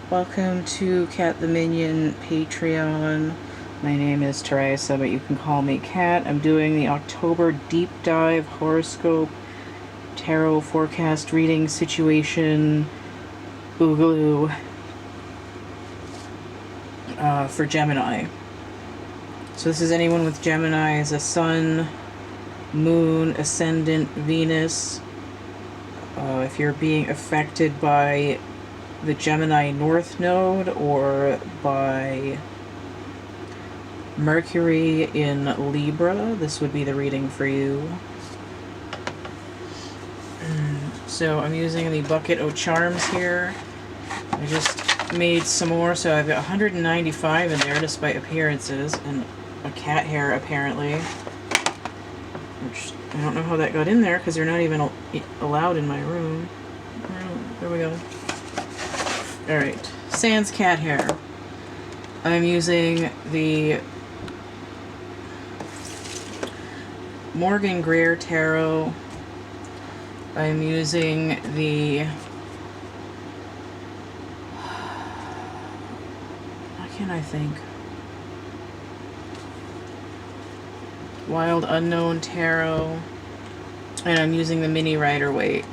Welcome to CATtheMinion Patreon. My name is Theresa, but you can call me Cat. I'm doing the October deep dive horoscope tarot forecast reading situation boogaloo for Gemini. So this is anyone with Gemini as a sun, moon, ascendant, Venus. If you're being affected by the Gemini North Node or by Mercury in Libra, this would be the reading for you. So I'm using the bucket of charms here. I just made some more, so I've got 195 in there despite appearances, and a cat hair apparently. Which I don't know how that got in there because they're not even allowed in my room. There we go. Alright, sans cat hair. I'm using the Morgan Greer Tarot. I'm using the... What can I think? Wild Unknown Tarot. And I'm using the mini Rider-Waite.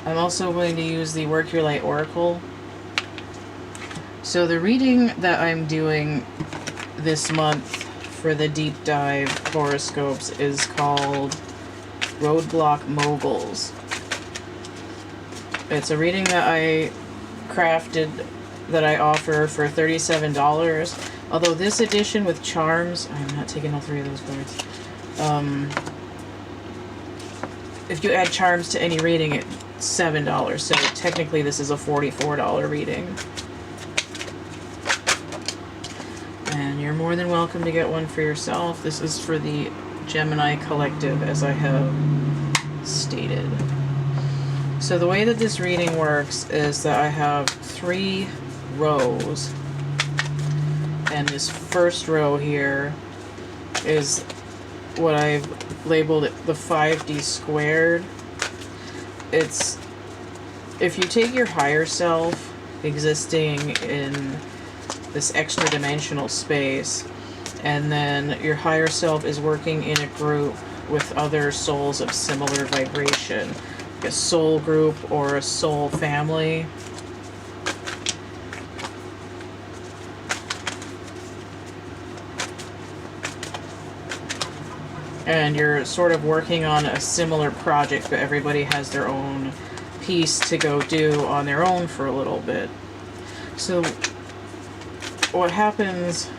I'm also going to use the Work Your Light Oracle. So the reading that I'm doing this month for the deep dive horoscopes is called Roadblock Moguls. It's a reading that I crafted that I offer for $37. Although this edition with charms, I'm not taking all three of those cards. If you add charms to any reading, it's $7. So technically this is a $44 reading. And you're more than welcome to get one for yourself. This is for the Gemini Collective, as I have stated. So the way that this reading works is that I have 3 rows. And this first row here is what I've labeled the 5D squared. It's if you take your higher self existing in this extra dimensional space, and then your higher self is working in a group with other souls of similar vibration, like a soul group or a soul family. And you're sort of working on a similar project, but everybody has their own piece to go do on their own for a little bit. So what happens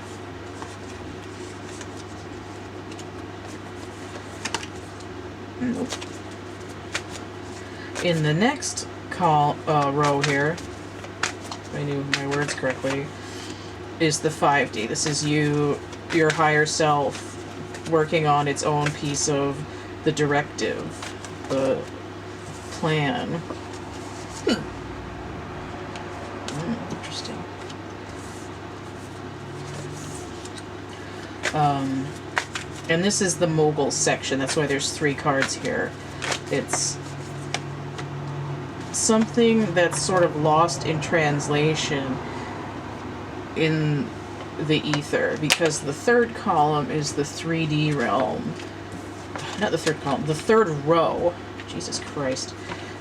in the next row here, if I knew my words correctly, is the 5D. This is your higher self working on its own piece of the directive, the plan. Interesting. And this is the mogul section. That's why there's 3 cards here. It's something that's sort of lost in translation in the ether, because the third column is the 3D realm. Not the third column, the third row. Jesus Christ.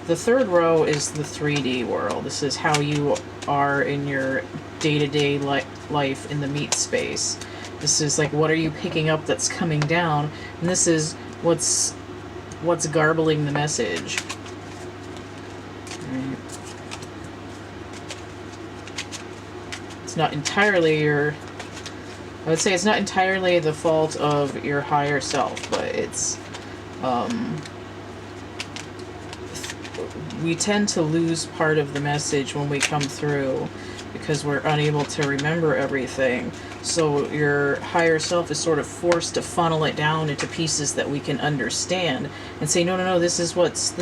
The third row is the 3D world. This is how you are in your day-to-day life in the meat space. This is like, what are you picking up that's coming down? And this is what's garbling the message. Right. It's not entirely I would say it's not entirely the fault of your higher self, but it's, we tend to lose part of the message when we come through because we're unable to remember everything. So your higher self is sort of forced to funnel it down into pieces that we can understand and say, no, this is what's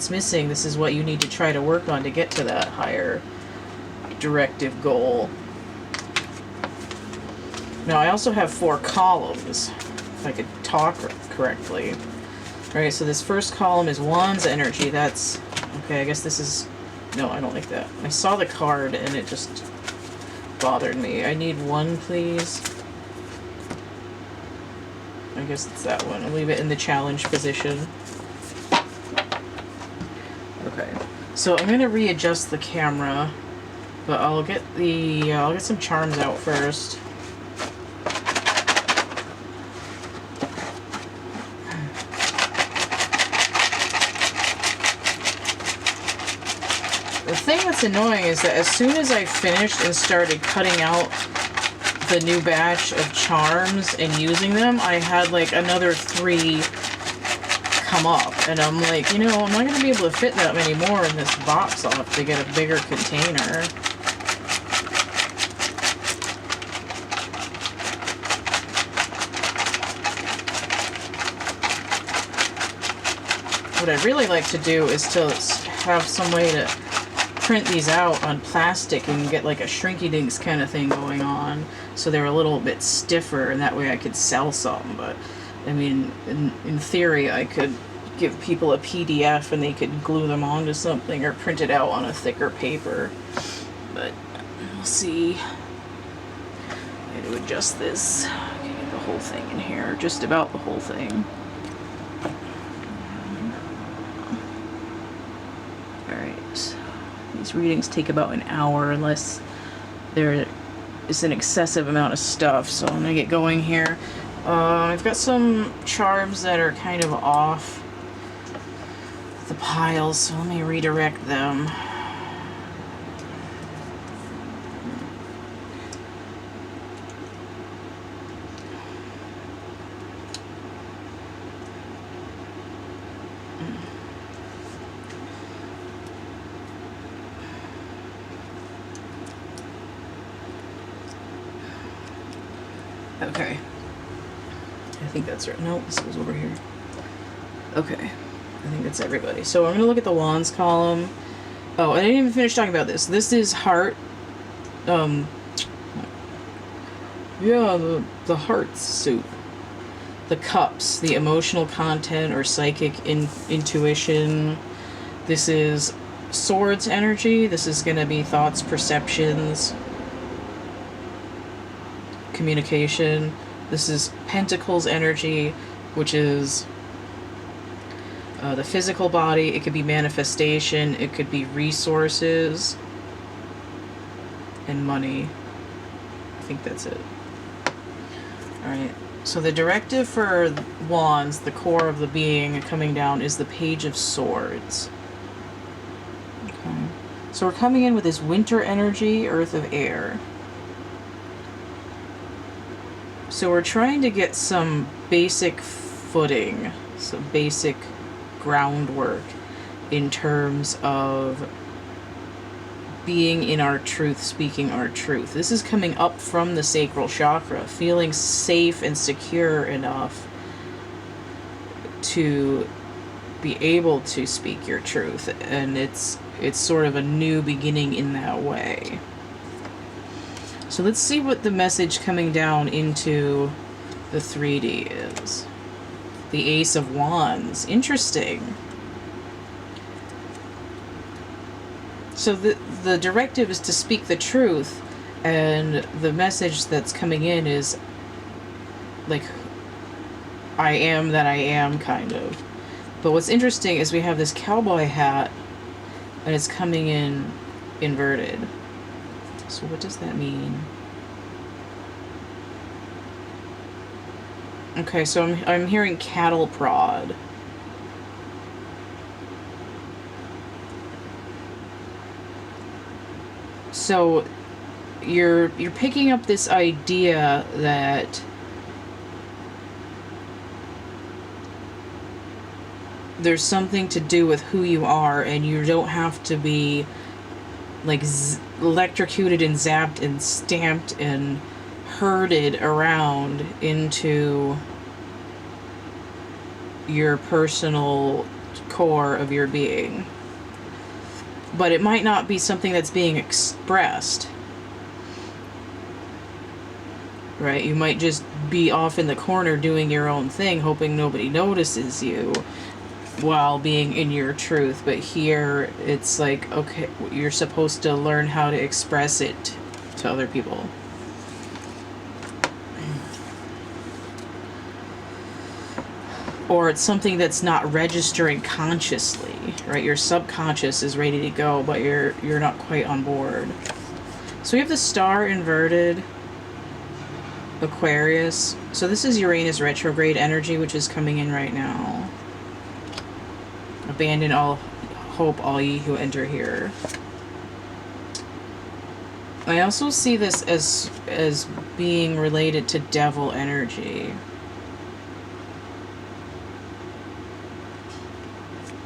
missing. This is what you need to try to work on to get to that higher directive goal. Now I also have 4 columns, if I could talk correctly. Alright, so this first column is Wands energy. That's, okay, I guess this is No, I don't like that. I saw the card and it just bothered me. I need one, please. I guess it's that one. I'll leave it in the challenge position. Okay. So I'm gonna readjust the camera, but I'll get some charms out first. The thing that's annoying is that as soon as I finished and started cutting out the new batch of charms and using them, I had like another 3 come up. And I'm like, you know, I'm not going to be able to fit that many more in this box. I'll have to get a bigger container. What I'd really like to do is to have some way to print these out on plastic and get like a shrinky dinks kind of thing going on, so they're a little bit stiffer, and that way I could sell some. But I mean, in theory, I could give people a PDF and they could glue them onto something or print it out on a thicker paper. But we'll see. I had to adjust this. I can get the whole thing in here, just about the whole thing. These readings take about an hour unless there is an excessive amount of stuff, so I'm gonna get going here. I've got some charms that are kind of off the piles, so let me redirect them. Okay. I think that's right. No, this goes over here. Okay. I think that's everybody. So I'm going to look at the Wands column. Oh, I didn't even finish talking about this. This is heart. Yeah, the heart suit. The cups, the emotional content or psychic intuition. This is swords energy. This is going to be thoughts, perceptions, communication. This is Pentacles energy, which is the physical body. It could be manifestation. It could be resources and money. I think that's it. Alright, so the directive for Wands, the core of the being coming down, is the Page of Swords. Okay. So we're coming in with this winter energy, earth of air. So we're trying to get some basic footing, some basic groundwork in terms of being in our truth, speaking our truth. This is coming up from the sacral chakra, feeling safe and secure enough to be able to speak your truth. And it's sort of a new beginning in that way. So let's see what the message coming down into the 3D is. The Ace of Wands. Interesting. So the directive is to speak the truth, and the message that's coming in is like, I am that I am, kind of. But what's interesting is we have this cowboy hat, and it's coming in inverted. So what does that mean? Okay, so I'm hearing cattle prod. So you're picking up this idea that there's something to do with who you are, and you don't have to be like electrocuted and zapped and stamped and herded around into your personal core of your being. But it might not be something that's being expressed, right? You might just be off in the corner doing your own thing, hoping nobody notices you. while being in your truth. But here it's like, okay, you're supposed to learn how to express it to other people. Or it's something that's not registering consciously, right? Your subconscious is ready to go, but you're not quite on board. So we have the star inverted, Aquarius. So this is Uranus retrograde energy, which is coming in right now. Abandon all hope, all ye who enter here. I also see this as being related to devil energy.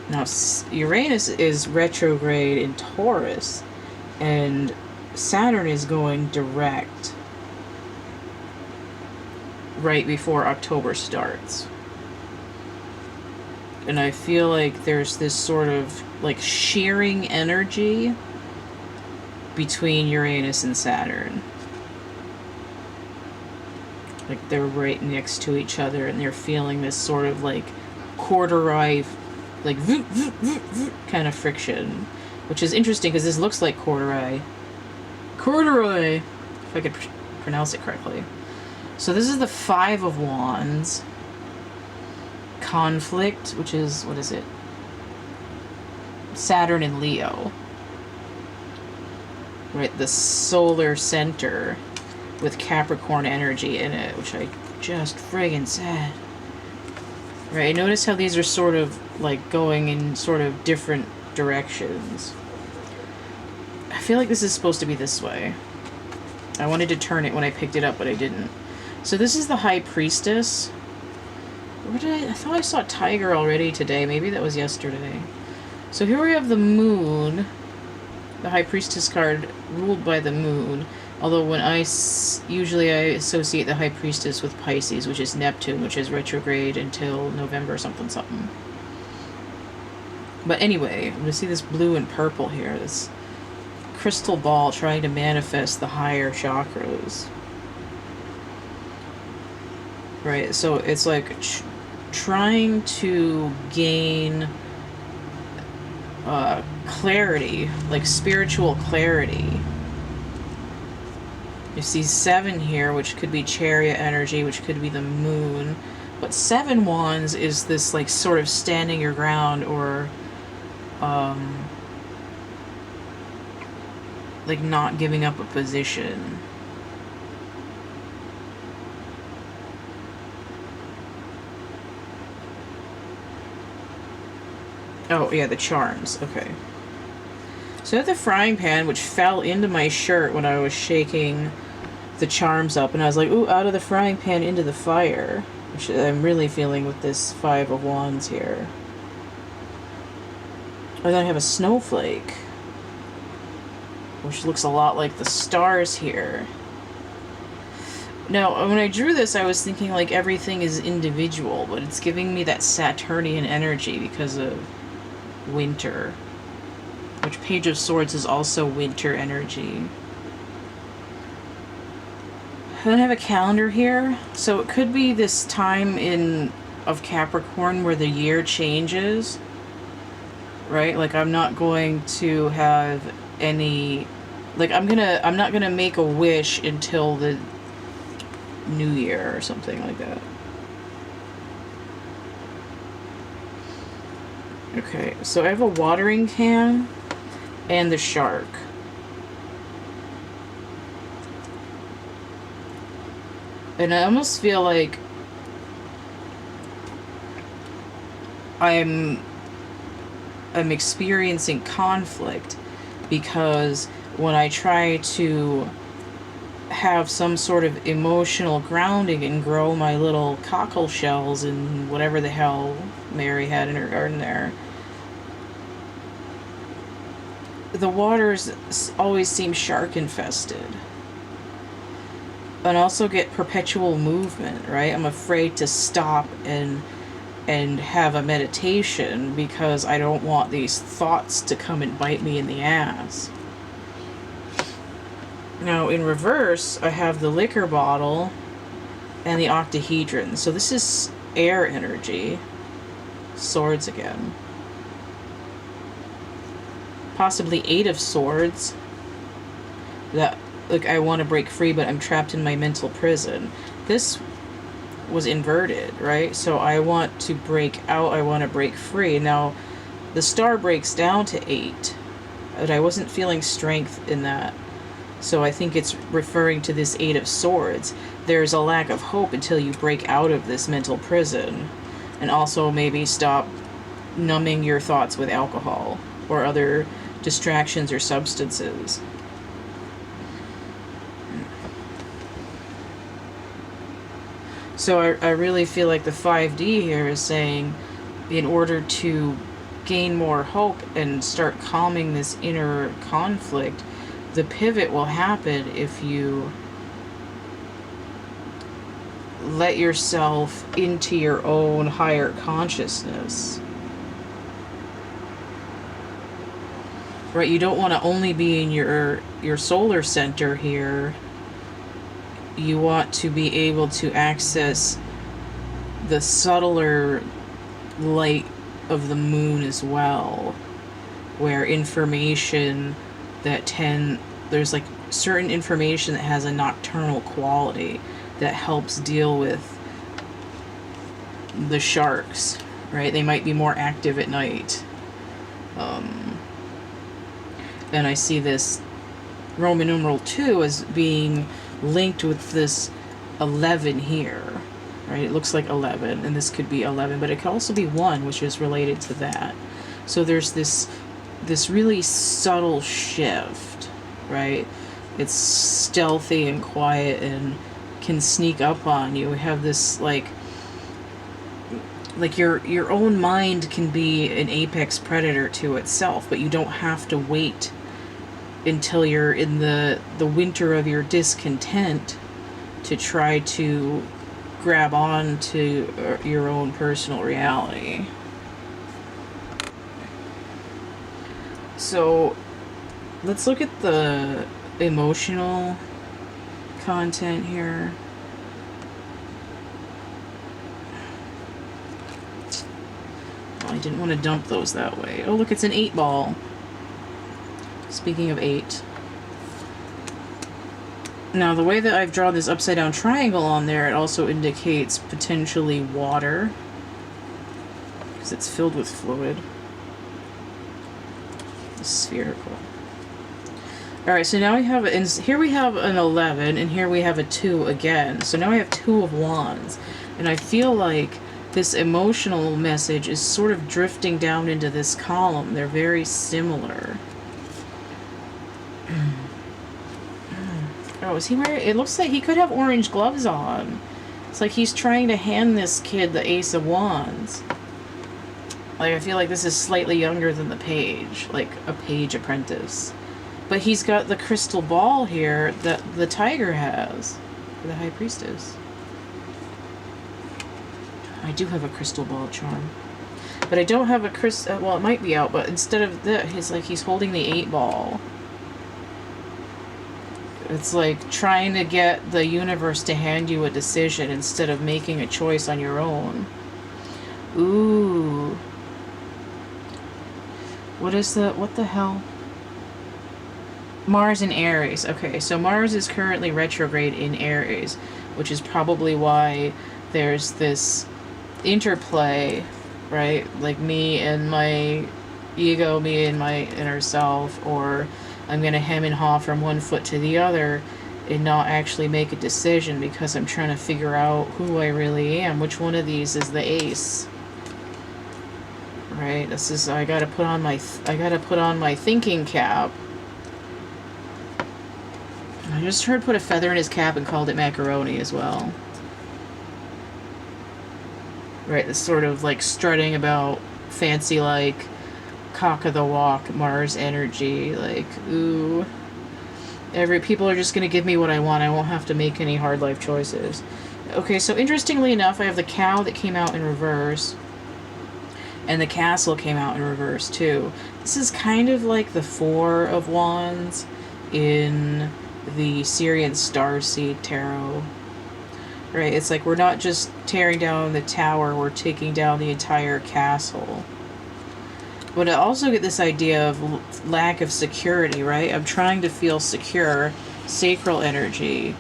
Now, Uranus is retrograde in Taurus, and Saturn is going direct right before October starts. And I feel like there's this sort of like shearing energy between Uranus and Saturn. Like they're right next to each other, and they're feeling this sort of like corduroy, like kind of friction, which is interesting because this looks like corduroy, if I could pronounce it correctly. So this is the Five of Wands. Conflict, which is, what is it? Saturn and Leo. Right, the solar center with Capricorn energy in it, which I just friggin' said. Right, notice how these are sort of like going in sort of different directions. I feel like this is supposed to be this way. I wanted to turn it when I picked it up, but I didn't. So this is the High Priestess. Where did I thought I saw Tiger already today. Maybe that was yesterday. So here we have the Moon. The High Priestess card ruled by the Moon. Although when usually I associate the High Priestess with Pisces, which is Neptune, which is retrograde until November something something. But anyway, I'm going to see this blue and purple here. This crystal ball trying to manifest the higher chakras. Right, so it's like trying to gain clarity, like spiritual clarity. You see 7 here, which could be chariot energy, which could be the moon. But 7 wands is this like sort of standing your ground, or like not giving up a position. Oh, yeah, the charms. Okay. So I have the frying pan, which fell into my shirt when I was shaking the charms up. And I was like, ooh, out of the frying pan into the fire. Which I'm really feeling with this Five of Wands here. And then I have a snowflake, which looks a lot like the stars here. Now, when I drew this, I was thinking like everything is individual, but it's giving me that Saturnian energy because of winter, which Page of Swords is also winter energy. I then have a calendar here, so it could be this time of Capricorn where the year changes, right? Like I'm not going to have any, like I'm not gonna make a wish until the New Year or something like that. Okay, so I have a watering can and the shark. And I almost feel like I'm experiencing conflict, because when I try to have some sort of emotional grounding and grow my little cockle shells and whatever the hell Mary had in her garden there, the waters always seem shark infested. And also get perpetual movement, right? I'm afraid to stop and have a meditation because I don't want these thoughts to come and bite me in the ass. Now in reverse, I have the liquor bottle and the octahedron. So this is air energy. Swords again. Possibly 8 of Swords. That, like, I want to break free, but I'm trapped in my mental prison. This was inverted, right? So I want to break out, I want to break free. Now, the star breaks down to 8, but I wasn't feeling strength in that. So I think it's referring to this 8 of Swords. There's a lack of hope until you break out of this mental prison. And also maybe stop numbing your thoughts with alcohol or other distractions or substances. So I really feel like the 5D here is saying, in order to gain more hope and start calming this inner conflict, the pivot will happen if you let yourself into your own higher consciousness. Right? You don't want to only be in your solar center here. You want to be able to access the subtler light of the moon as well, where information that there's like certain information that has a nocturnal quality that helps deal with the sharks, right? They might be more active at night. And I see this Roman numeral 2 as being linked with this 11 here, right? It looks like 11, and this could be 11, but it could also be 1, which is related to that. So there's this really subtle shift, right? It's stealthy and quiet and can sneak up on you. We have this like your own mind can be an apex predator to itself, but you don't have to wait until you're in the winter of your discontent to try to grab on to your own personal reality. So let's look at the emotional content here. Oh, I didn't want to dump those that way. Oh, look, it's an 8 ball. Speaking of 8. Now, the way that I've drawn this upside down triangle on there, it also indicates potentially water, because it's filled with fluid. It's spherical. Alright, so now we have, and here we have an 11, and here we have a 2 again. So now I have 2 of Wands. And I feel like this emotional message is sort of drifting down into this column. They're very similar. Oh, is he wearing... It looks like he could have orange gloves on. It's like he's trying to hand this kid the Ace of Wands. Like, I feel like this is slightly younger than the page. Like, a page apprentice. But he's got the crystal ball here that the tiger has. For the High Priestess. I do have a crystal ball charm. But I don't have a crystal... Well, it might be out, but instead of that, he's holding the 8 ball. It's like trying to get the universe to hand you a decision instead of making a choice on your own. Ooh. What the hell? Mars in Aries. Okay, so Mars is currently retrograde in Aries, which is probably why there's this interplay, right? Like me and my ego, me and my inner self, or I'm going to hem and haw from one foot to the other and not actually make a decision because I'm trying to figure out who I really am. Which one of these is the ace? Right? This is, I got to put on my thinking cap. I just heard put a feather in his cap and called it macaroni as well. Right, this sort of like strutting about fancy like cock of the walk, Mars energy, like, ooh. People are just gonna give me what I want. I won't have to make any hard life choices. Okay, so interestingly enough, I have the cow that came out in reverse. And the castle came out in reverse too. This is kind of like the 4 of Wands in the Syrian Starseed Tarot. right? It's like we're not just tearing down the tower, we're taking down the entire castle. But I also get this idea of lack of security, right? I'm trying to feel secure, sacral energy,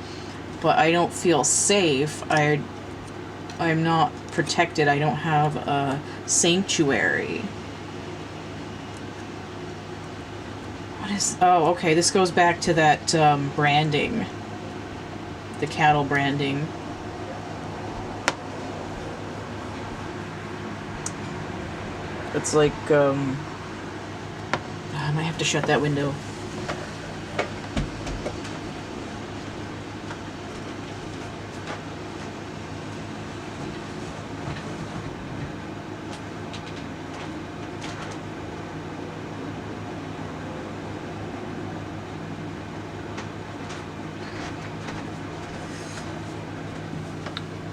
but I don't feel safe. I'm not protected. I don't have a sanctuary. What is... Oh, okay. This goes back to that branding. The cattle branding. It's like... I might have to shut that window.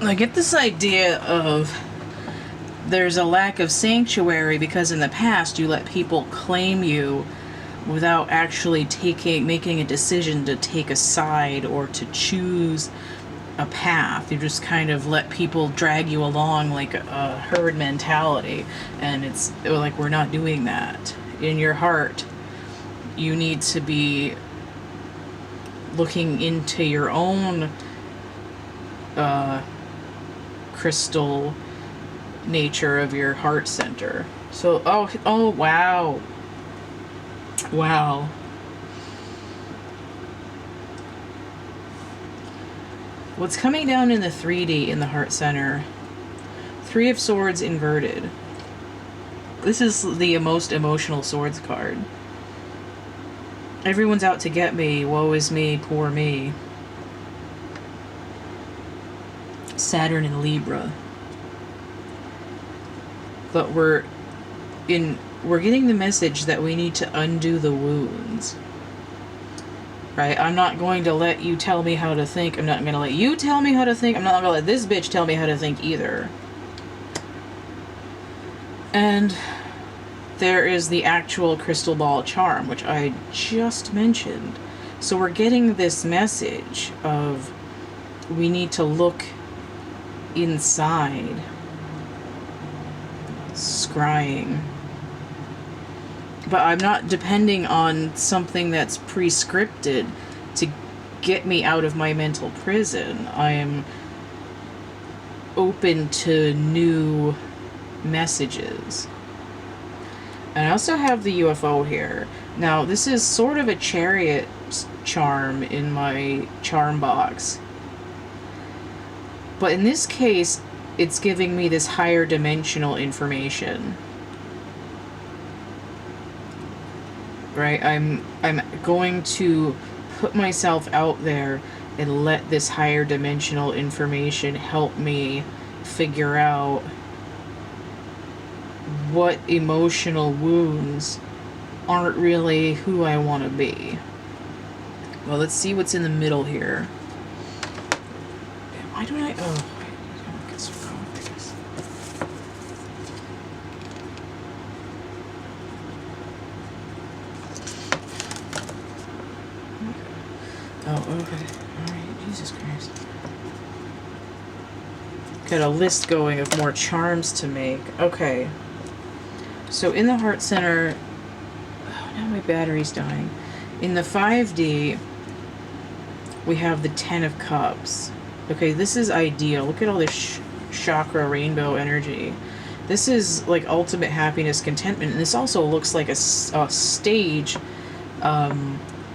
I get this idea of there's a lack of sanctuary because in the past you let people claim you without actually making a decision to take a side or to choose a path. You just kind of let people drag you along like a herd mentality, and it's like we're not doing that. In your heart, you need to be looking into your own crystal nature of your heart center. So, oh, wow. Wow. What's coming down in the 3D in the heart center? 3 of Swords inverted. This is the most emotional swords card. Everyone's out to get me. Woe is me, poor me. Saturn in Libra. But we're getting the message that we need to undo the wounds. Right? I'm not going to let you tell me how to think. I'm not going to let you tell me how to think. I'm not going to let this bitch tell me how to think either. And there is the actual crystal ball charm, which I just mentioned. So we're getting this message of we need to look inside. Scrying. But I'm not depending on something that's pre-scripted to get me out of my mental prison. I am open to new messages. And I also have the UFO here. Now, this is sort of a chariot charm in my charm box. But in this case, it's giving me this higher dimensional information. Right? I'm going to put myself out there and let this higher dimensional information help me figure out what emotional wounds aren't really who I want to be. Well, let's see what's in the middle here. Why don't I... Oh, I get so confused. Oh, okay. Alright, Jesus Christ. Got a list going of more charms to make. Okay. So in the heart center... Oh, now my battery's dying. In the 5D, we have the 10 of Cups. Okay, this is ideal. Look at all this chakra rainbow energy. This is like ultimate happiness, contentment. And this also looks like a stage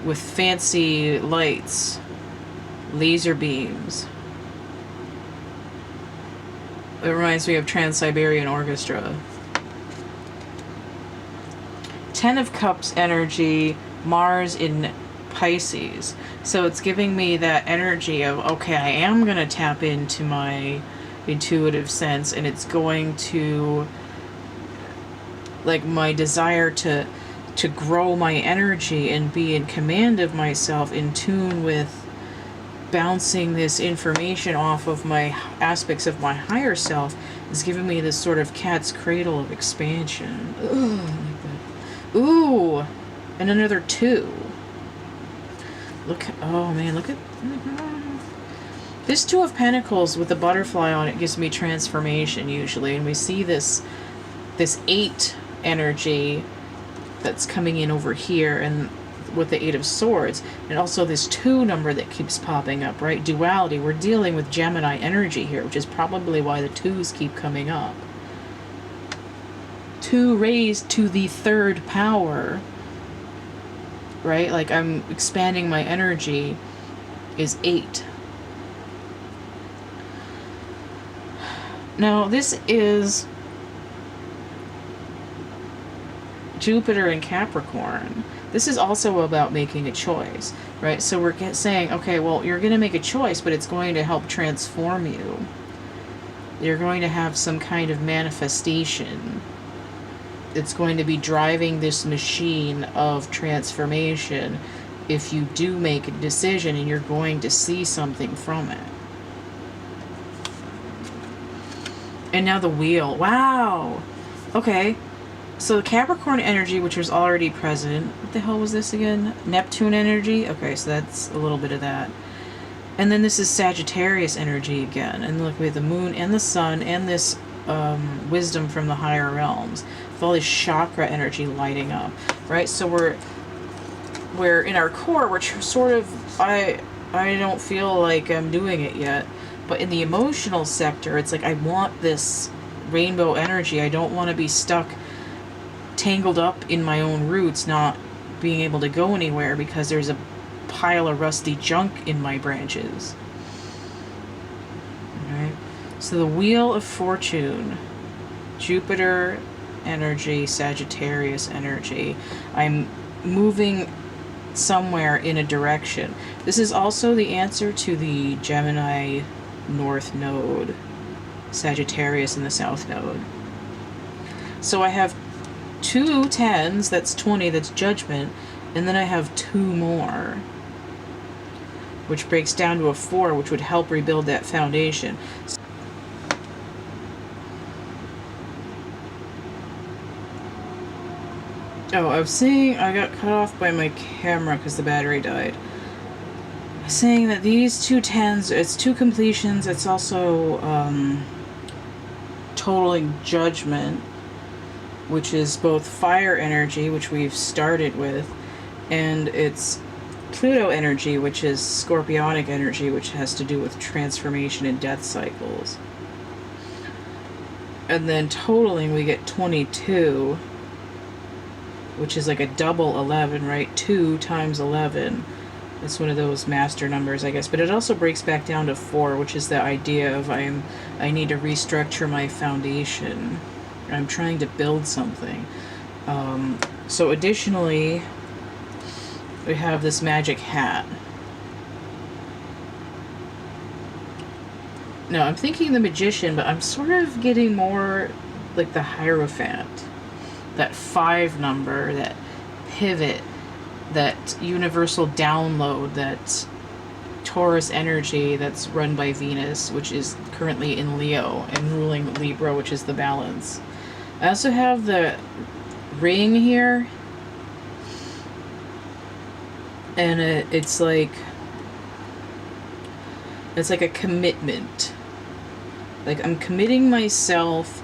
with fancy lights, laser beams. It reminds me of Trans-Siberian Orchestra. 10 of Cups energy, Mars in Pisces. So it's giving me that energy of, okay, I am going to tap into my intuitive sense, and it's going to, like, my desire to grow my energy and be in command of myself, in tune with bouncing this information off of my aspects of my higher self, is giving me this sort of cat's cradle of expansion. Ugh, like that. Ooh, and another 2. Look, oh man, look at... This Two of Pentacles with the butterfly on it gives me transformation usually, and we see this 8 energy that's coming in over here, and with the 8 of Swords, and also this 2 number that keeps popping up, right? Duality. We're dealing with Gemini energy here, which is probably why the 2s keep coming up. 2 raised to the 3rd power, right? Like, I'm expanding my energy, is 8. Now, this is Jupiter in Capricorn. This is also about making a choice, right? So we're saying, okay, well, you're going to make a choice, but it's going to help transform you. You're going to have some kind of manifestation. It's going to be driving this machine of transformation if you do make a decision, and you're going to see something from it. And now the wheel. Wow. Okay. So Capricorn energy, which was already present. What the hell was this again? Neptune energy? Okay, so that's a little bit of that. And then this is Sagittarius energy again. And look, we have the moon and the sun and this wisdom from the higher realms. With all this chakra energy lighting up. Right? So we're in our core, we're sort of... I don't feel like I'm doing it yet. But in the emotional sector, it's like I want this rainbow energy. I don't want to be stuck, tangled up in my own roots, not being able to go anywhere because there's a pile of rusty junk in my branches. Alright. So the Wheel of Fortune, Jupiter energy, Sagittarius energy. I'm moving somewhere in a direction. This is also the answer to the Gemini North Node, Sagittarius in the South Node. So I have 2 10s, that's 20, that's Judgment, and then I have 2 more, which breaks down to a 4, which would help rebuild that foundation. Oh, I was saying I got cut off by my camera because the battery died. Saying that these 2 10s, it's 2 completions, it's also totaling Judgment, which is both fire energy, which we've started with, and it's Pluto energy, which is scorpionic energy, which has to do with transformation and death cycles. And then totaling, we get 22, which is like a double 11, right? 2 times 11. It's one of those master numbers, I guess. But it also breaks back down to 4, which is the idea of I need to restructure my foundation. I'm trying to build something. So additionally, we have this magic hat. No, I'm thinking the Magician, but I'm sort of getting more like the Hierophant. That 5 number, that pivot, that universal download, that Taurus energy that's run by Venus, which is currently in Leo, and ruling Libra, which is the balance. I also have the ring here, and it's like a commitment. Like, I'm committing myself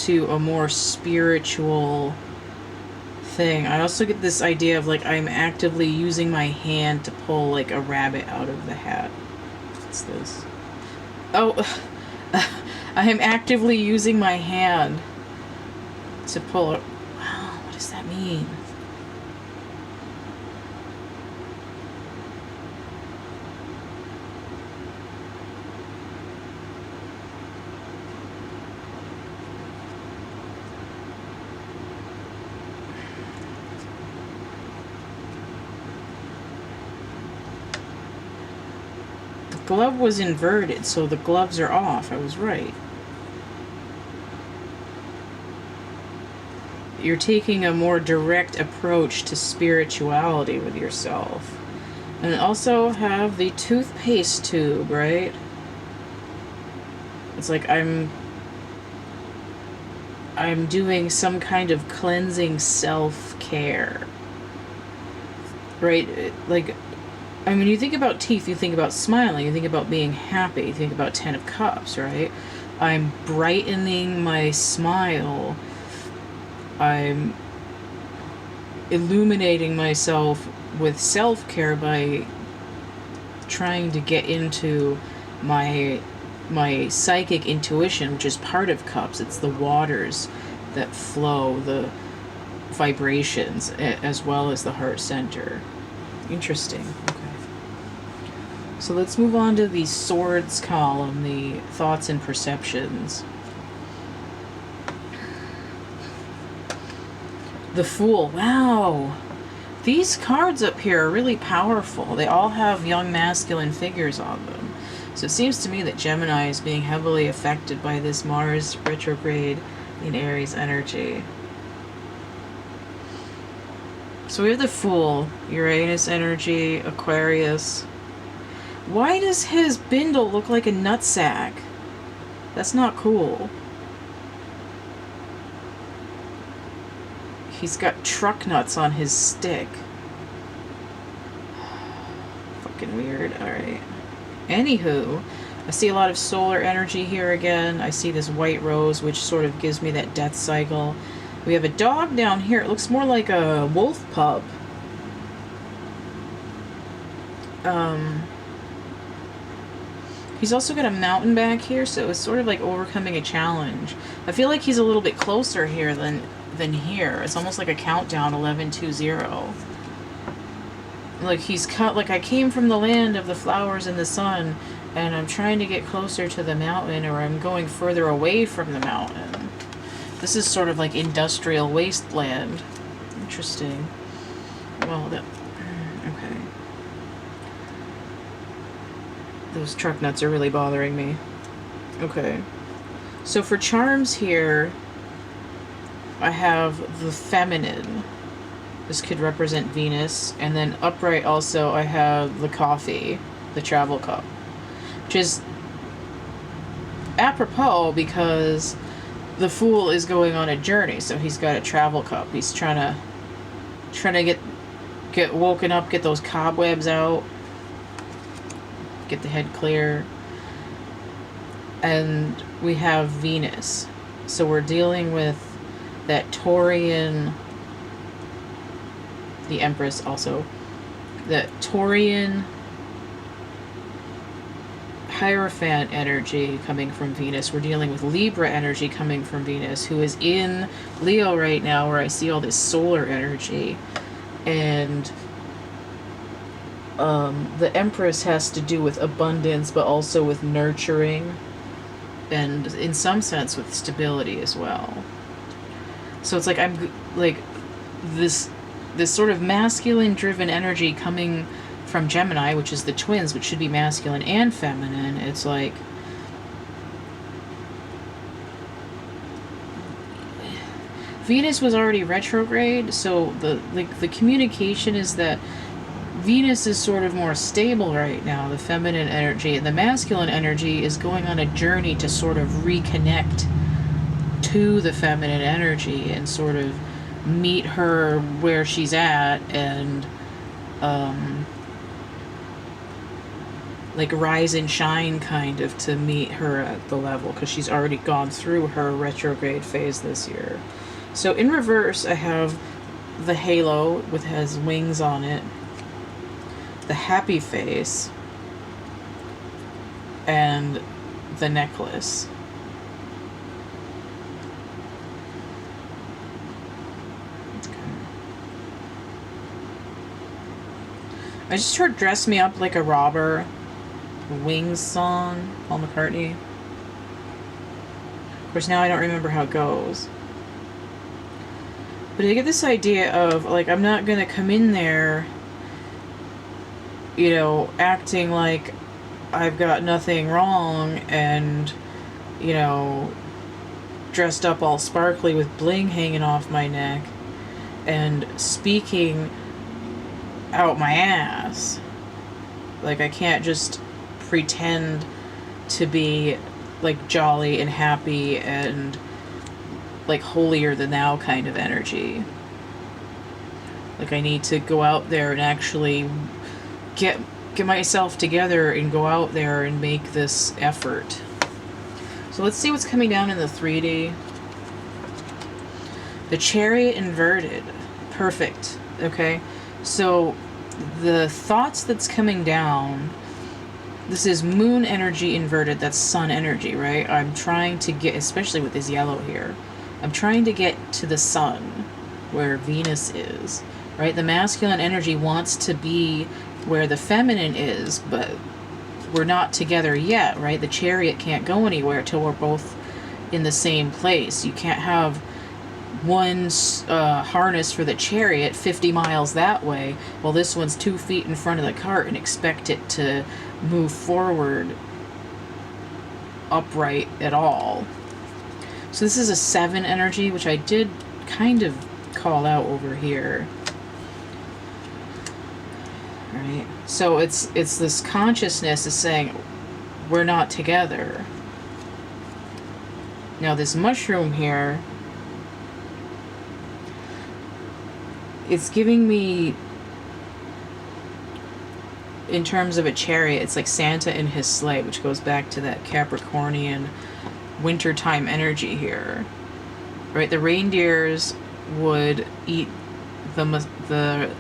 to a more spiritual thing. I also get this idea of like I'm actively using my hand to pull like a rabbit out of the hat. What's this? Oh, I am actively using my hand to pull it. Wow, what does that mean? Glove was inverted, so the gloves are off. I was right. You're taking a more direct approach to spirituality with yourself. And also have the toothpaste tube, right? It's like I'm doing some kind of cleansing self-care. Right? Like, I mean, you think about teeth, you think about smiling, you think about being happy, you think about 10 of Cups, right? I'm brightening my smile. I'm illuminating myself with self-care by trying to get into my psychic intuition, which is part of Cups. It's the waters that flow, the vibrations, as well as the heart center. Interesting. Okay. So let's move on to the Swords column, the thoughts and perceptions. The Fool. Wow. These cards up here are really powerful. They all have young masculine figures on them. So it seems to me that Gemini is being heavily affected by this Mars retrograde in Aries energy. So we have the Fool, Uranus energy, Aquarius. Why does his bindle look like a nutsack? That's not cool. He's got truck nuts on his stick. Fucking weird. Alright. Anywho, I see a lot of solar energy here again. I see this white rose, which sort of gives me that death cycle. We have a dog down here. It looks more like a wolf pup. He's also got a mountain back here, so it's sort of like overcoming a challenge. I feel like he's a little bit closer here than here. It's almost like a countdown, 11-2-0. Like he's cut, like I came from the land of the flowers and the sun, and I'm trying to get closer to the mountain, or I'm going further away from the mountain. This is sort of like industrial wasteland. Interesting. Well, okay. Those truck nuts are really bothering me. Okay. So for charms here, I have the feminine. This could represent Venus. And then upright also I have the coffee, the travel cup. Which is apropos because the Fool is going on a journey, so he's got a travel cup. He's trying to get woken up, get those cobwebs out, get the head clear. And we have Venus. So we're dealing with that Taurian, the Empress also, that Taurian Hierophant energy coming from Venus. We're dealing with Libra energy coming from Venus, who is in Leo right now, where I see all this solar energy. And the Empress has to do with abundance, but also with nurturing, and in some sense with stability as well. So it's like I'm like this sort of masculine driven energy coming from Gemini, which is the twins, which should be masculine and feminine. It's like Venus was already retrograde, so the communication is that Venus is sort of more stable right now, the feminine energy, and the masculine energy is going on a journey to sort of reconnect to the feminine energy and sort of meet her where she's at, and like rise and shine kind of to meet her at the level, because she's already gone through her retrograde phase this year. So in reverse I have the halo with has wings on it, the happy face, and the necklace. I just heard Dress Me Up Like a Robber, Wings song, Paul McCartney. Of course, now I don't remember how it goes. But I get this idea of, like, I'm not gonna come in there, you know, acting like I've got nothing wrong and, you know, dressed up all sparkly with bling hanging off my neck and speaking out my ass. Like, I can't just pretend to be like jolly and happy and like holier than thou kind of energy. Like, I need to go out there and actually get myself together and go out there and make this effort. So let's see what's coming down in the 3D. The Chariot inverted. Perfect. Okay. So the thoughts that's coming down, this is moon energy inverted. That's sun energy, right? I'm trying to get, especially with this yellow here, I'm trying to get to the sun where Venus is, right? The masculine energy wants to be where the feminine is, but we're not together yet, right? The Chariot can't go anywhere till we're both in the same place. You can't have one harness for the Chariot 50 miles that way, while this one's 2 feet in front of the cart, and expect it to move forward upright at all. So this is a 7 energy, which I did kind of call out over here. Right? So it's this consciousness is saying we're not together. Now this mushroom here, it's giving me, in terms of a chariot, it's like Santa in his sleigh, which goes back to that Capricornian wintertime energy here, right? The reindeers would eat the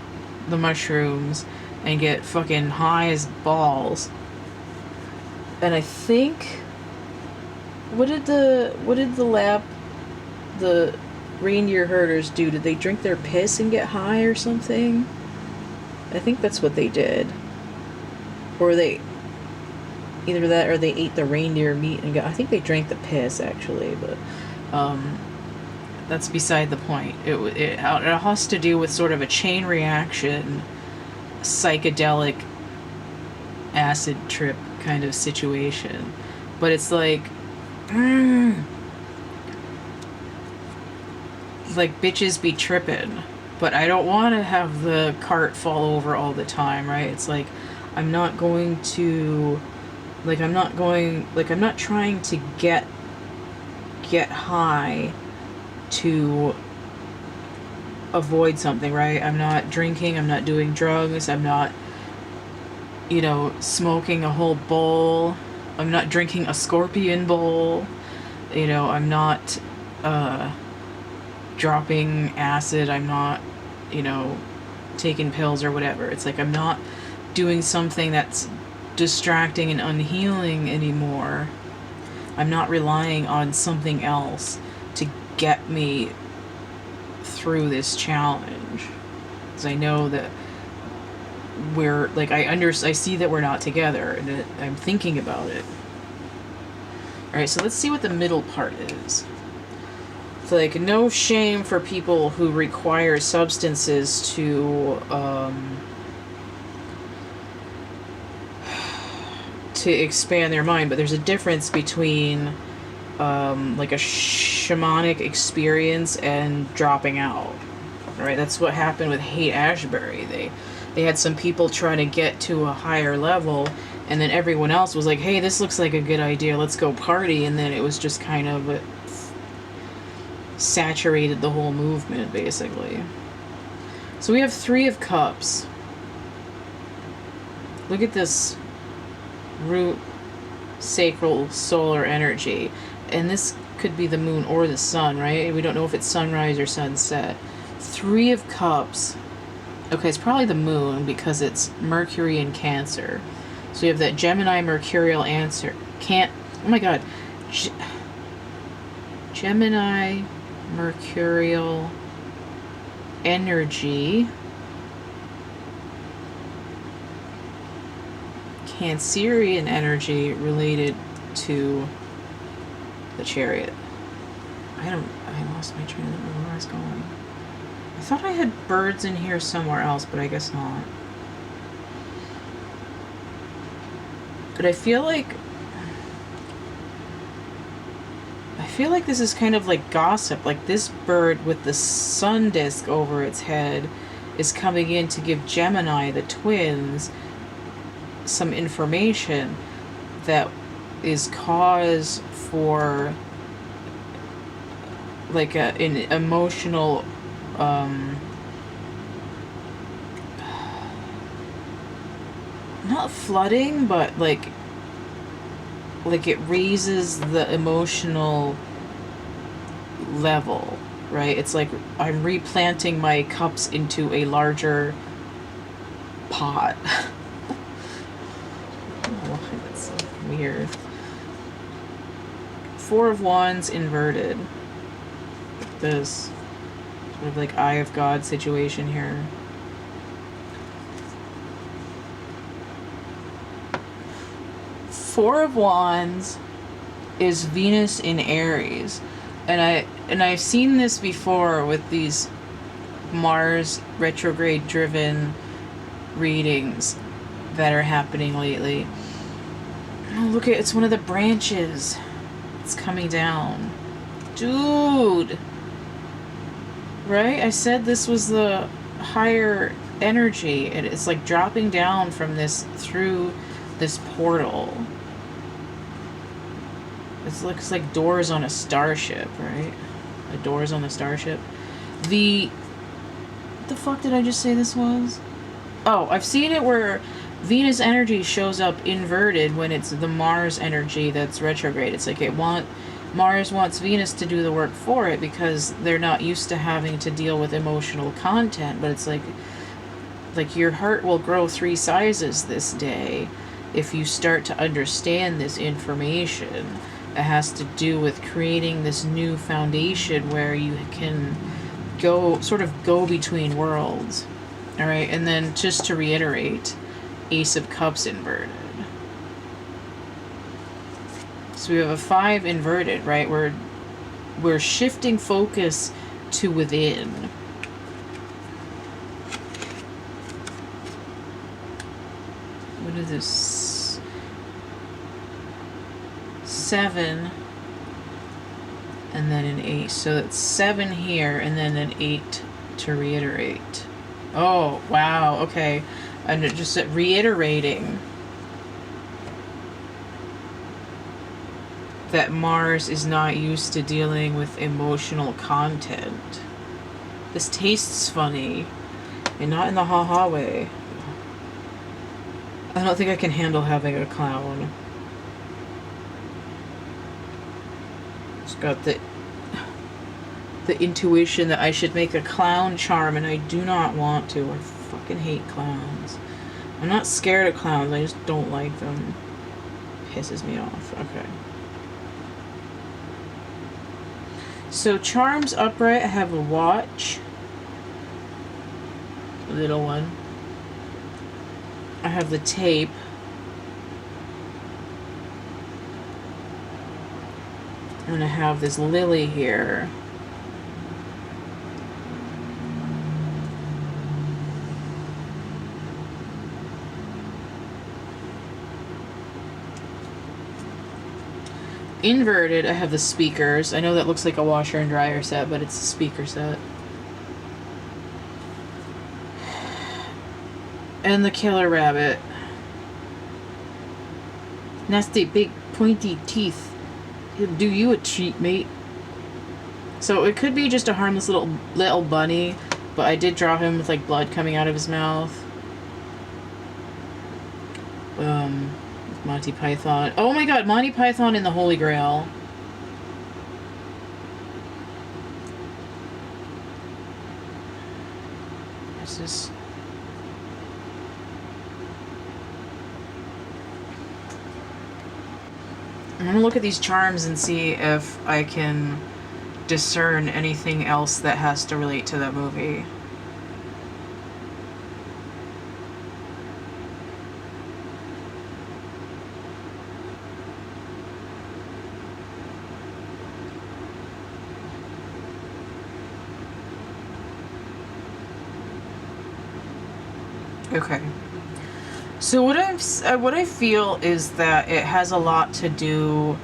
mushrooms and get fucking high as balls. And I think, what did the reindeer herders do? Did they drink their piss and get high or something? I think that's what they did. Or they, either that or they ate the reindeer meat and got, I think they drank the piss actually, but that's beside the point. It has to do with sort of a chain reaction, psychedelic acid trip kind of situation. But it's like, like bitches be tripping, but I don't want to have the cart fall over all the time, right? It's like I'm not trying to get high to avoid something, right? I'm not drinking, I'm not doing drugs, I'm not, smoking a whole bowl, I'm not drinking a scorpion bowl, I'm not dropping acid, I'm not, taking pills or whatever. It's like I'm not doing something that's distracting and unhealing anymore. I'm not relying on something else to get me through this challenge, because I know that we're like, I see that we're not together, and I'm thinking about it. Alright, so let's see what the middle part is. It's like, no shame for people who require substances to expand their mind, but there's a difference between like a shamanic experience and dropping out. Right? That's what happened with Haight-Ashbury. They had some people trying to get to a higher level, and then everyone else was like, hey, this looks like a good idea, let's go party, and then it was just kind of saturated the whole movement, basically. So we have 3 of Cups. Look at this root sacral solar energy, and this could be the moon or the sun, right? We don't know if it's sunrise or sunset. 3 of Cups. Okay, it's probably the moon because it's Mercury in Cancer. So we have that Gemini mercurial answer. Oh my god. Gemini mercurial energy. Cancerian energy related to the Chariot. I lost my train of thought where I was going. I thought I had birds in here somewhere else, but I guess not. But I feel like this is kind of like gossip. Like, this bird with the sun disk over its head is coming in to give Gemini, the twins, some information that is cause for like an emotional not flooding, but like it raises the emotional level, right? It's like I'm replanting my cups into a larger pot. Oh, that's so weird. Four of Wands inverted. This sort of like Eye of God situation here. Four of Wands is Venus in Aries. And I've seen this before with these Mars retrograde driven readings that are happening lately. Oh, look at, it's one of the branches. It's coming down. Dude. Right? I said this was the higher energy. It's like dropping down from this through this portal. It looks like doors on a starship, right? The doors on the starship. What the fuck did I just say this was? Oh, I've seen it where Venus energy shows up inverted when it's the Mars energy that's retrograde. It's like Mars wants Venus to do the work for it because they're not used to having to deal with emotional content. But it's like your heart will grow 3 sizes this day if you start to understand this information. It has to do with creating this new foundation where you can go between worlds. All right, and then just to reiterate, Ace of Cups inverted. So we have a 5 inverted, right? We're shifting focus to within. What is this? 7 and then an 8. So it's 7 here and then an 8 to reiterate. Oh, wow. Okay. And just reiterating that Mars is not used to dealing with emotional content. This tastes funny, and not in the ha-ha way. I don't think I can handle having a clown. It's got the intuition that I should make a clown charm, and I do not want to. I fucking hate clowns. I'm not scared of clowns, I just don't like them. Pisses me off. Okay. So charms upright, I have a watch. A little one. I have the tape. And I have this lily here. Inverted, I have the speakers. I know that looks like a washer and dryer set, but it's a speaker set. And the killer rabbit. Nasty big pointy teeth. He'll do you a treat, mate. So it could be just a harmless little bunny, but I did draw him with like blood coming out of his mouth. Monty Python. Oh my god, Monty Python and the Holy Grail. This is... I'm gonna look at these charms and see if I can discern anything else that has to relate to that movie. Okay. So what I feel is that it has a lot to do,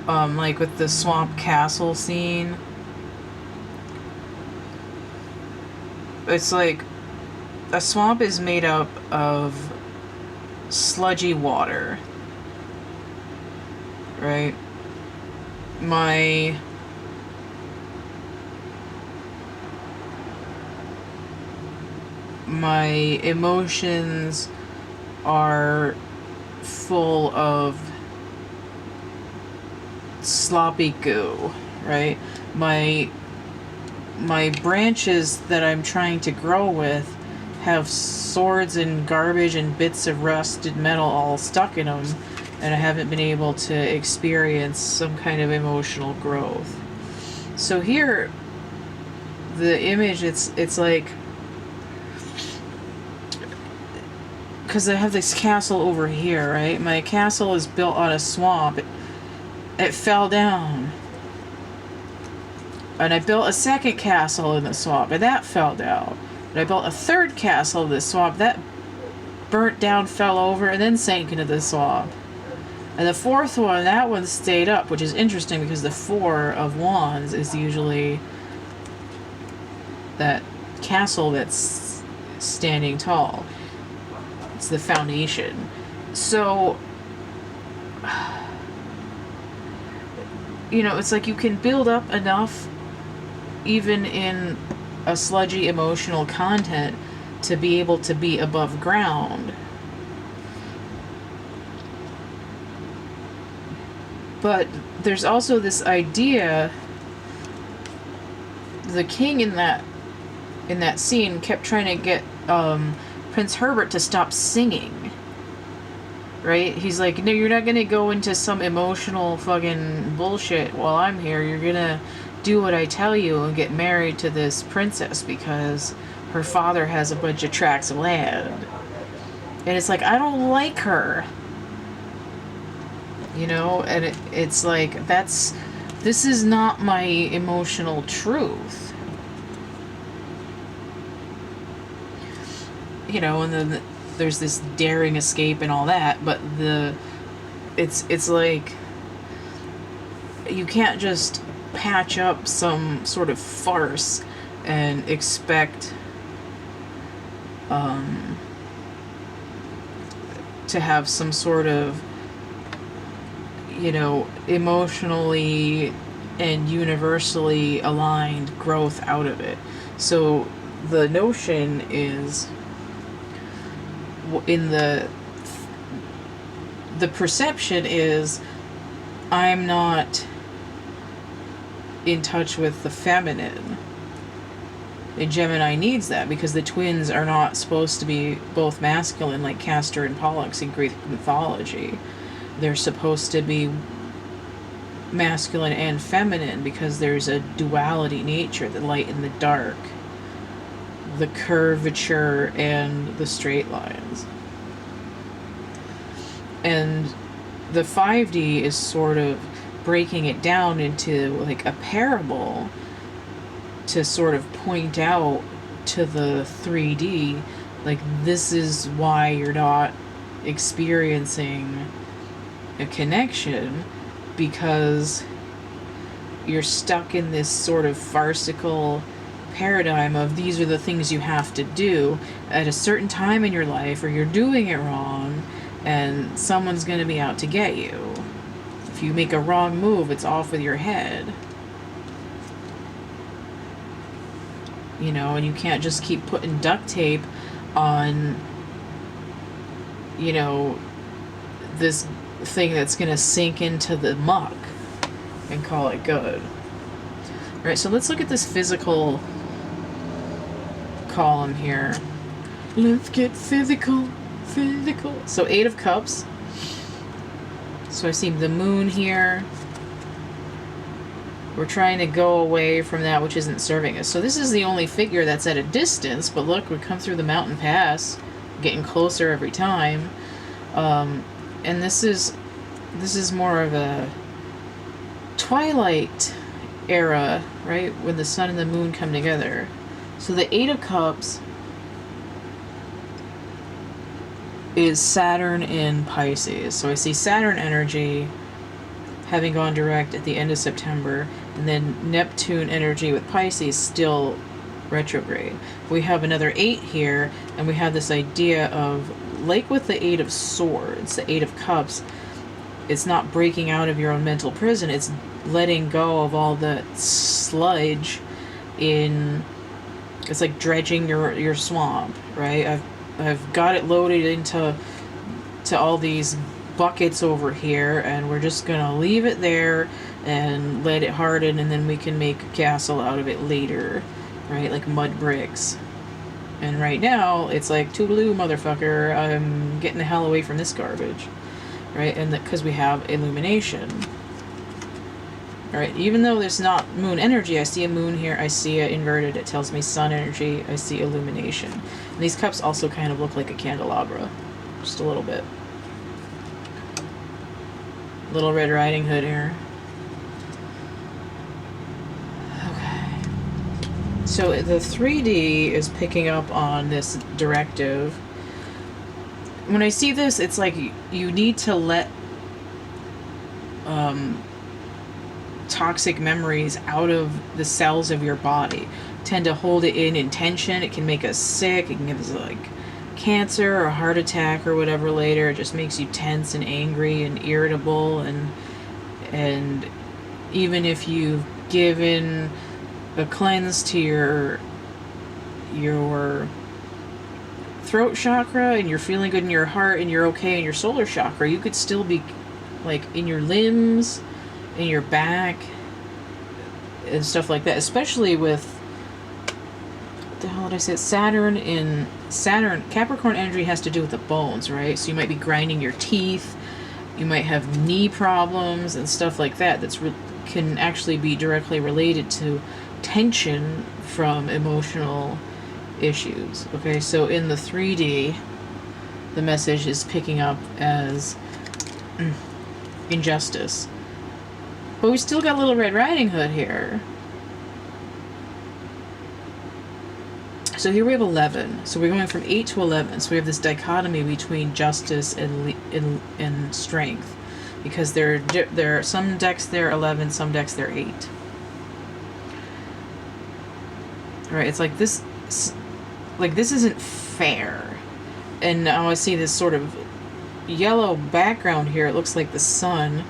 like with the swamp castle scene. It's like a swamp is made up of sludgy water, right? My emotions are full of sloppy goo, right? My branches that I'm trying to grow with have swords and garbage and bits of rusted metal all stuck in them, and I haven't been able to experience some kind of emotional growth. So here, the image, it's like, because I have this castle over here, right? My castle is built on a swamp. It fell down. And I built a second castle in the swamp, and that fell down. And I built a third castle in the swamp. That burnt down, fell over, and then sank into the swamp. And the fourth one, that one stayed up, which is interesting because the Four of Wands is usually that castle that's standing tall. It's the foundation. So, you know, it's like you can build up enough, even in a sludgy emotional content, to be able to be above ground. But there's also this idea, the king in that scene kept trying to get Prince Herbert to stop singing. Right? He's like, no, you're not gonna go into some emotional fucking bullshit while I'm here. You're gonna do what I tell you and get married to this princess because her father has a bunch of tracts of land. And it's like, I don't like her. You know? And it's like, this is not my emotional truth. You know, and then there's this daring escape and all that, but it's like you can't just patch up some sort of farce and expect to have some sort of, you know, emotionally and universally aligned growth out of it. So the notion is, in the perception is, I'm not in touch with the feminine. And Gemini needs that because the twins are not supposed to be both masculine like Castor and Pollux in Greek mythology. They're supposed to be masculine and feminine because there's a duality nature, the light and the dark, the curvature and the straight lines. And the 5D is sort of breaking it down into like a parable to sort of point out to the 3D, like, this is why you're not experiencing a connection, because you're stuck in this sort of farcical paradigm of these are the things you have to do at a certain time in your life, or you're doing it wrong and someone's going to be out to get you. If you make a wrong move, it's off with your head. You know, and you can't just keep putting duct tape on, you know, this thing that's going to sink into the muck and call it good. All right, so let's look at this physical column here. Let's get physical. So 8 of Cups. So I see the moon here. We're trying to go away from that which isn't serving us. So this is the only figure that's at a distance, but look, we come through the mountain pass, getting closer every time. And this is more of a twilight era, right? When the sun and the moon come together. So the 8 of Cups is Saturn in Pisces. So I see Saturn energy having gone direct at the end of September, and then Neptune energy with Pisces still retrograde. We have another 8 here, and we have this idea of, like with the 8 of Swords, the 8 of Cups, it's not breaking out of your own mental prison, it's letting go of all the sludge in, it's like dredging your swamp, right? I've got it loaded into to all these buckets over here, and we're just gonna leave it there and let it harden, and then we can make a castle out of it later, right? Like mud bricks. And right now it's like, toodaloo, motherfucker, I'm getting the hell away from this garbage, right? And because we have illumination, right? Even though there's not moon energy, I see a moon here, I see it inverted, it tells me sun energy, I see illumination. And these cups also kind of look like a candelabra, just a little bit. Little Red Riding Hood here. Okay. So the 3D is picking up on this directive. When I see this, it's like you need to let toxic memories out of the cells of your body. Tend to hold it in tension. It can make us sick. It can give us like cancer or a heart attack or whatever later. It just makes you tense and angry and irritable, and even if you've given a cleanse to your throat chakra and you're feeling good in your heart and you're okay in your solar chakra, you could still be like in your limbs, in your back and stuff like that, especially with, what the hell did I say, Saturn. Capricorn energy has to do with the bones, right? So you might be grinding your teeth, you might have knee problems and stuff like that. Can actually be directly related to tension from emotional issues. Okay, so in the 3D, the message is picking up as injustice. But we still got Little Red Riding Hood here. So here we have 11. So we're going from 8 to 11. So we have this dichotomy between justice and strength, because there are some decks they're 11, some decks they're 8. All right, it's like this isn't fair. And now I see this sort of yellow background here. It looks like the sun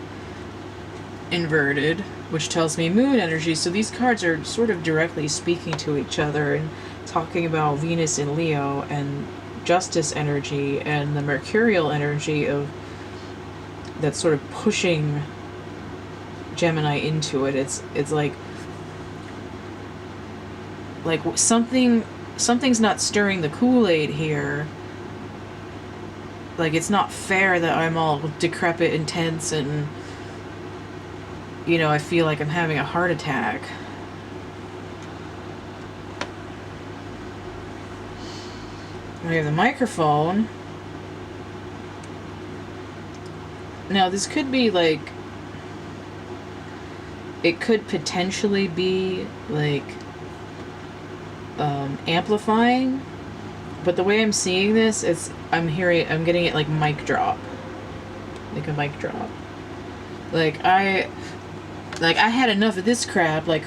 inverted, which tells me moon energy. So these cards are sort of directly speaking to each other and talking about Venus in Leo and justice energy and the mercurial energy of that's sort of pushing Gemini into it. It's like something's not stirring the Kool-Aid here. Like, it's not fair that I'm all decrepit and tense and, you know, I feel like I'm having a heart attack. We have the microphone. Now, this could be like, it could potentially be like amplifying, but the way I'm seeing this is I'm getting it like mic drop, like a mic drop. Like I had enough of this crap. Like,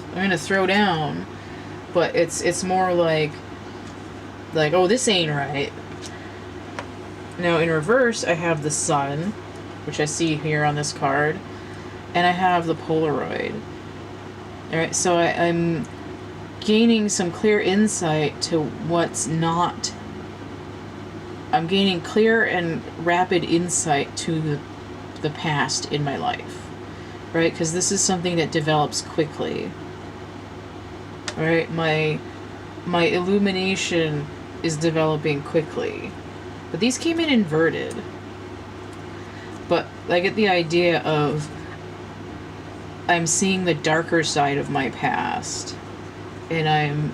I'm gonna throw down, but it's more like oh, this ain't right. Now in reverse, I have the sun, which I see here on this card, and I have the Polaroid. All right, so I'm gaining some clear insight to what's not. I'm gaining clear and rapid insight to the past in my life, right? Because this is something that develops quickly. All right, my illumination is developing quickly, but these came in inverted. But I get the idea of I'm seeing the darker side of my past, and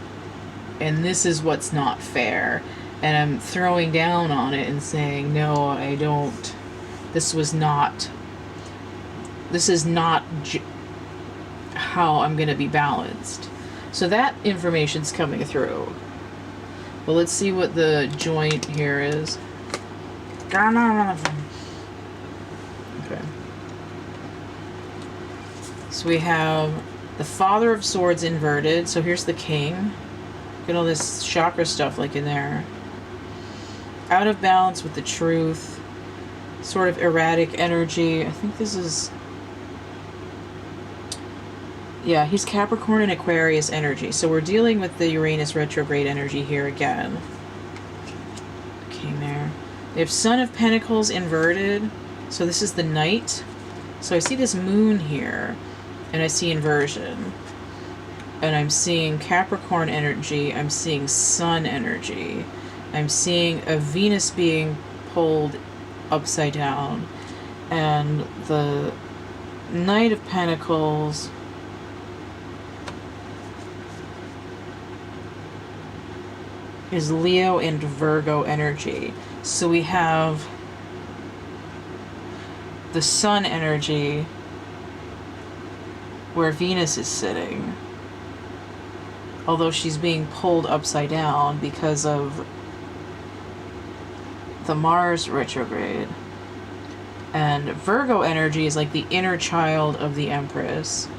this is what's not fair, and I'm throwing down on it and saying, no, I don't. This is not how I'm going to be balanced. So that information's coming through. Well, let's see what the joint here is. Okay. So we have the Father of Swords inverted. So here's the King. Get all this chakra stuff like in there. Out of balance with the truth. Sort of erratic energy. I think this is... yeah, he's Capricorn and Aquarius energy. So we're dealing with the Uranus retrograde energy here again. King there. They have Son of Pentacles inverted. So this is the Knight. So I see this moon here, and I see inversion. And I'm seeing Capricorn energy. I'm seeing Sun energy. I'm seeing a Venus being pulled upside down. And the Knight of Pentacles is Leo and Virgo energy. So we have the Sun energy where Venus is sitting, although she's being pulled upside down because of the Mars retrograde. And Virgo energy is like the inner child of the Empress,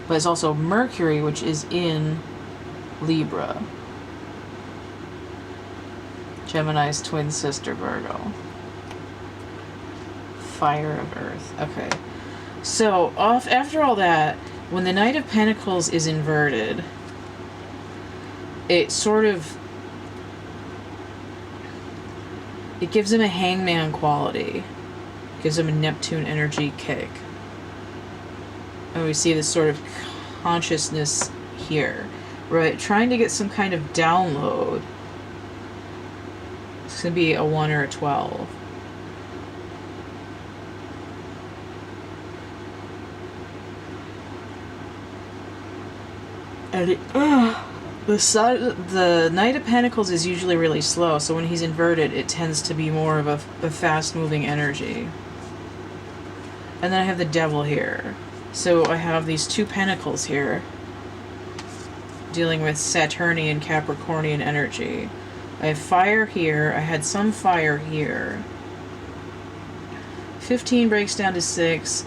but it's also Mercury, which is in Libra, Gemini's twin sister Virgo. Fire of Earth. Okay. So, after all that, when the Knight of Pentacles is inverted, it sort of... it gives him a hangman quality. It gives him a Neptune energy kick. And we see this sort of consciousness here, right? Trying to get some kind of download. It's going to be a 1 or a 12. And the Knight of Pentacles is usually really slow, so when he's inverted, it tends to be more of a fast-moving energy. And then I have the Devil here. So I have these two Pentacles here, dealing with Saturnian, Capricornian energy. I have fire here. I had some fire here. 15 breaks down to 6.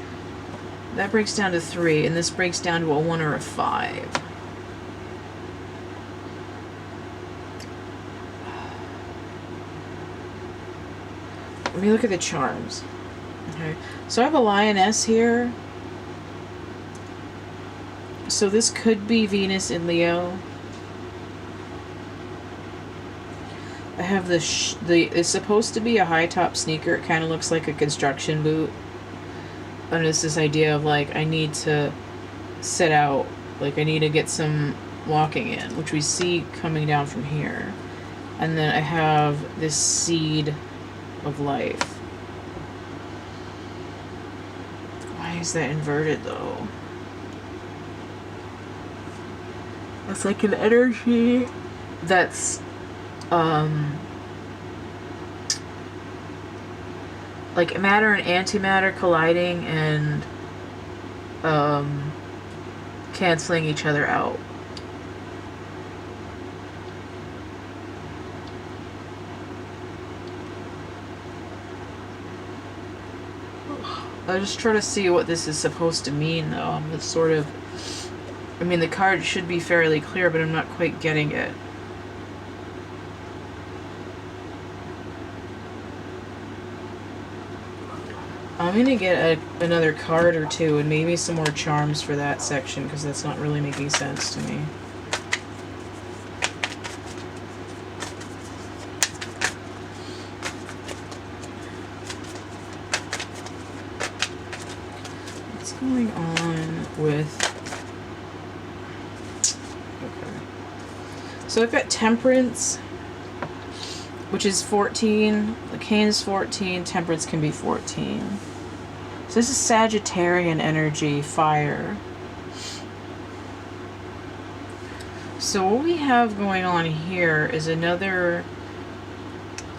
That breaks down to 3, and this breaks down to a 1 or a 5. Let me look at the charms. Okay, so I have a Lioness here. So this could be Venus in Leo. I have it's supposed to be a high top sneaker. It kind of looks like a construction boot. And it's this idea of like, I need to set out, like I need to get some walking in, which we see coming down from here. And then I have this seed of life. Why is that inverted though? It's like an energy that's like matter and antimatter colliding and canceling each other out. I just try to see what this is supposed to mean though. I'm just sort of, I mean the card should be fairly clear, but I'm not quite getting it. I'm going to get another card or two and maybe some more charms for that section because that's not really making sense to me. What's going on with... Okay. So I've got Temperance, which is 14. The Cane is 14. Temperance can be 14. So this is Sagittarian energy, fire. So what we have going on here is another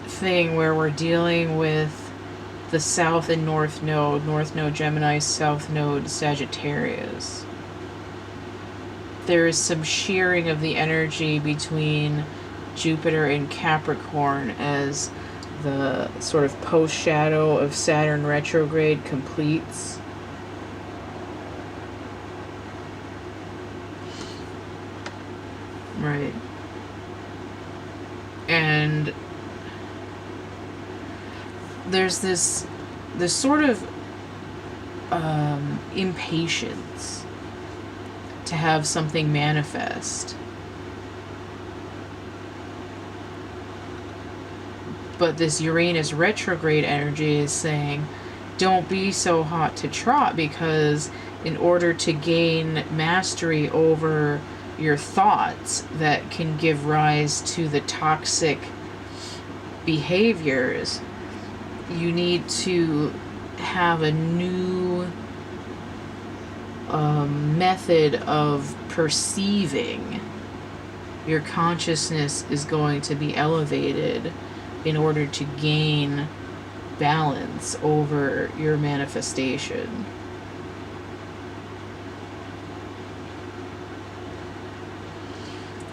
thing where we're dealing with the South and North Node. North Node Gemini, South Node Sagittarius. There is some shearing of the energy between Jupiter and Capricorn as the sort of post-shadow of Saturn retrograde completes. Right. And there's this sort of impatience to have something manifest. But this Uranus retrograde energy is saying, don't be so hot to trot, because in order to gain mastery over your thoughts that can give rise to the toxic behaviors, you need to have a new method of perceiving. Your consciousness is going to be elevated in order to gain balance over your manifestation.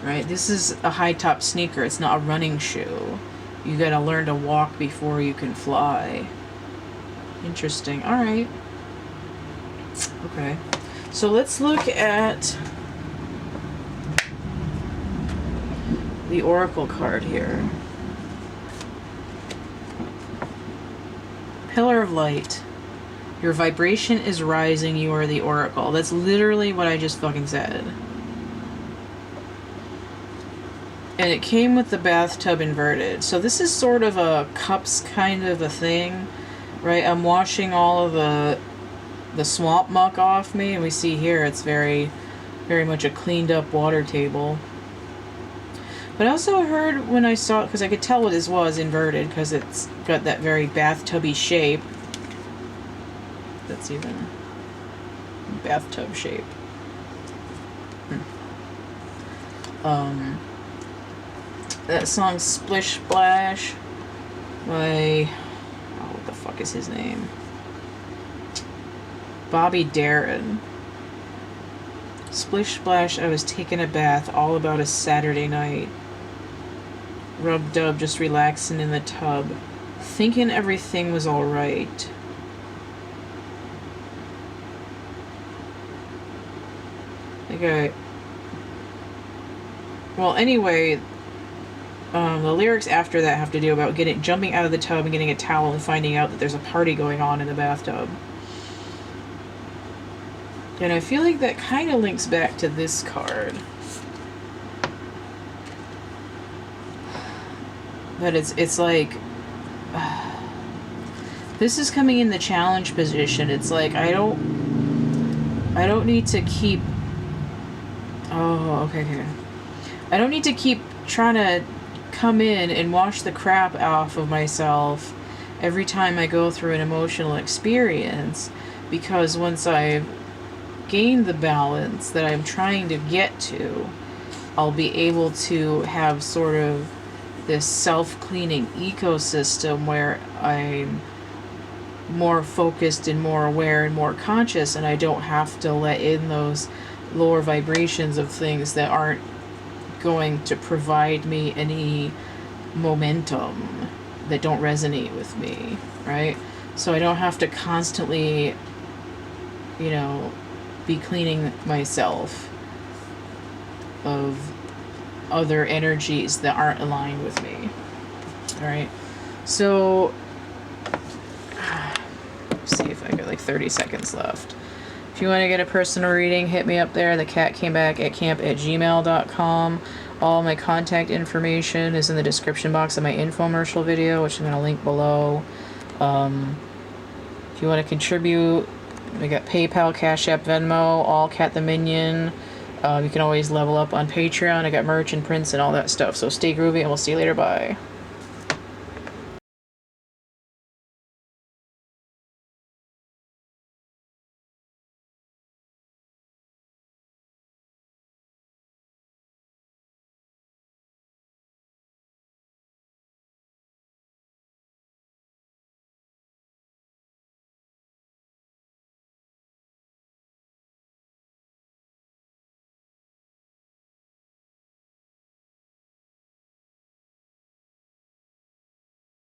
Right? This is a high top sneaker. It's not a running shoe. You gotta learn to walk before you can fly. Interesting. Alright. Okay. So let's look at the Oracle card here. Pillar of Light. Your vibration is rising. You are the Oracle. That's literally what I just fucking said. And it came with the bathtub inverted. So this is sort of a cups kind of a thing, right? I'm washing all of the swamp muck off me, and we see here it's very, very much a cleaned up water table. But I also heard when I saw it, because I could tell what this was inverted, because it's got that very bathtubby shape. That's even bathtub shape. That song Splish Splash by, oh, what the fuck is his name? Bobby Darin. Splish Splash, I was taking a bath, all about a Saturday night. Rub dub, just relaxing in the tub, thinking everything was alright. Okay. Well, anyway, the lyrics after that have to do about jumping out of the tub and getting a towel and finding out that there's a party going on in the bathtub. And I feel like that kind of links back to this card. But it's like, this is coming in the challenge position. It's like, I don't need to keep, oh, okay. I don't need to keep trying to come in and wash the crap off of myself every time I go through an emotional experience, because once I've gained the balance that I'm trying to get to, I'll be able to have sort of this self-cleaning ecosystem where I'm more focused and more aware and more conscious, and I don't have to let in those lower vibrations of things that aren't going to provide me any momentum, that don't resonate with me, right? So I don't have to constantly, you know, be cleaning myself of other energies that aren't aligned with me. All right, so let's see if I got like 30 seconds left. If you want to get a personal reading, hit me up there, thecatcamebackatcamp@gmail.com. All my contact information is in the description box of my infomercial video, which I'm going to link below. If you want to contribute, we got PayPal, Cash App, Venmo, all CATtheMinion. You can always level up on Patreon. I got merch and prints and all that stuff. So stay groovy, and we'll see you later. Bye.